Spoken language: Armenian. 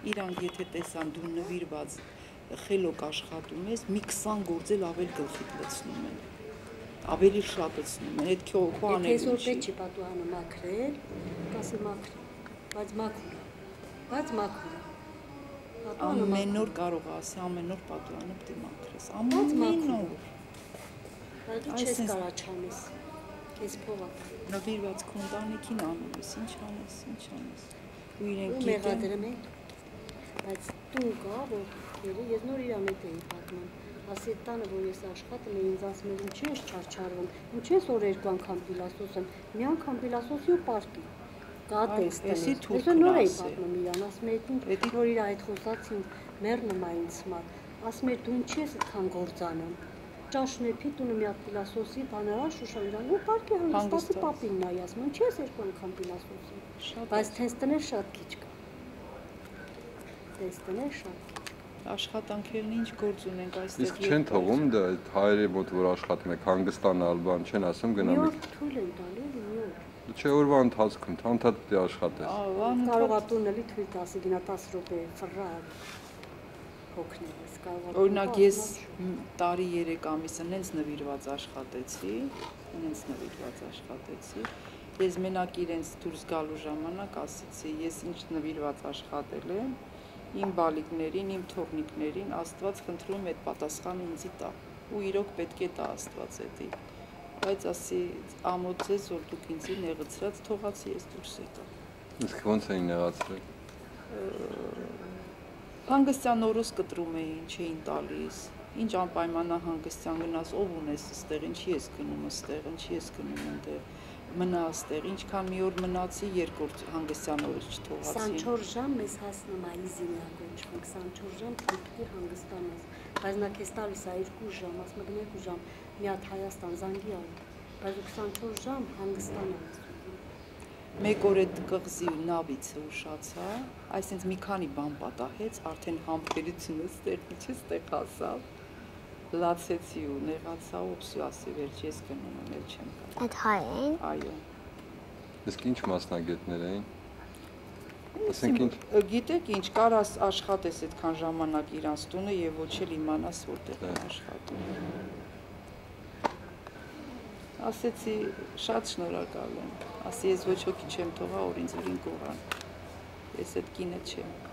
Իրանք եթե տեսան դու նվիրված խելոք աշխատում ես, մի 20 գործել ավել գլխիդ լցնում են, ավելի շատացնում են, այդ քո անելուն չի։ Եթե պետք չի պատուհանը մաքրել, կասի մաքրել, բայց մաքուր է, ամեն օր կարող ասի, ամեն օր պատուհանը պետք է մաքրես, ամեն օր։ Բայց դու չես կարա չանես, քեզ փող է։ Նվիրված քո ընտանիքին անում ես, ինչ անես։ Ու իրենք մեղադրում են, բայց տուն կա, որ ես նոր իրան հետ էի պատմում, ասի այդ տանը, որ ես աշխատում եմ, ինձ ասում եմ, ինչի ես չարչարվում, ինչի ես օր 2 անգամ պիլասոս եմ, մի անգամ պիլասոսի ու պարկի, կա տեստներ, ես նոր էի պատմում իրան, ասում եմ, որ իր այդ խոսացին, մեռնում է ինձ համար, ասում եմ, դու ինչի ես այդքան գործանում, ճաշն է տունը մի հատ պիլասոսի, բաներան շուշա իրան, ու պարկի հանգստացի պապին նայի, ասում եմ, ինչի ես 2 անգամ պիլասոսի, բայց թեստներ շատ քիչ կա, աշխատանքերն ինչ գործ ունենք այստեղ։ Իսկ չեն թողում դա հայերի մոտ որ աշխատում եք հանգստանալ, բան չեն ասում գնամ։ Մի օր թույլ են տալու, մի օր։ Չէ, օրվա ընթացքում անդադ պետք է աշխատես։ Կարող է տուն էլի թույլ տասի գնա 10 րոպե ֆռա հոգնես, կարող է։ Օրինակ ես տարի 3 ամիս հենց նվիրված աշխատեցի, ես մենակ իրենց դուրս գալու ժամանակ ասեցի, ես ինչ նվիրված աշխատել եմ, իմ բալիկներին, իմ թողնիկներին, Աստված խնդրում այդ պատասխանը ինձի տա, ու իրոք պետք է տա Աստված էդի, բայց ասի ամոթես, որ դուք ինձի նեղացրած թողացի, ես դուրս եկա։ Իսկ ոնց էին նեղացրել։ Հանգստյան օրոս կտրում էին, չէին տալիս, ինչ անպայմանա հանգստյան գնաս, ով ունես ստեղ, ինչի ես գնում ստեղ, ինչի ես գնում ընդեղ, մնա ստեղ, ինչքան մի օր մնացի, երկրորդ հանգստյան օրս չթողացին։ 24 ժամ մեզ հասնում է իզինյա գոչվում, 24 ժամ պետք է հանգստանաս, բայց նա քեզ տալիս է 2 ժամ, ասում եմ 2 ժամ, մի հատ Հայաստան զանգի արի, բայց 24 ժամ հանգստանաս։ Մեկ օր այդ կղզի նավիցը ուշացա, այսինքն մի քանի բան պատահեց, արդեն համբերությունը ստեղ հասավ, լացեցի ու նեղացա ու ասի վերջ ես գնում եմ, էլ չեմ կարող։ Այդ հայ էին։ Այո։ Իսկ ինչ մասնագետներ էին։ Գիտեք ինչ, կարաս աշխատես այդքան ժամանակ իրանց տունը եւ ոչ էլ իմանաս որտեղ են աշխատում։ Ասեցի շատ շնորհակալ եմ, ասի ես ոչ ոքի չեմ թողա, որ ինձ վրին կողան, ես այդ կինը չեմ։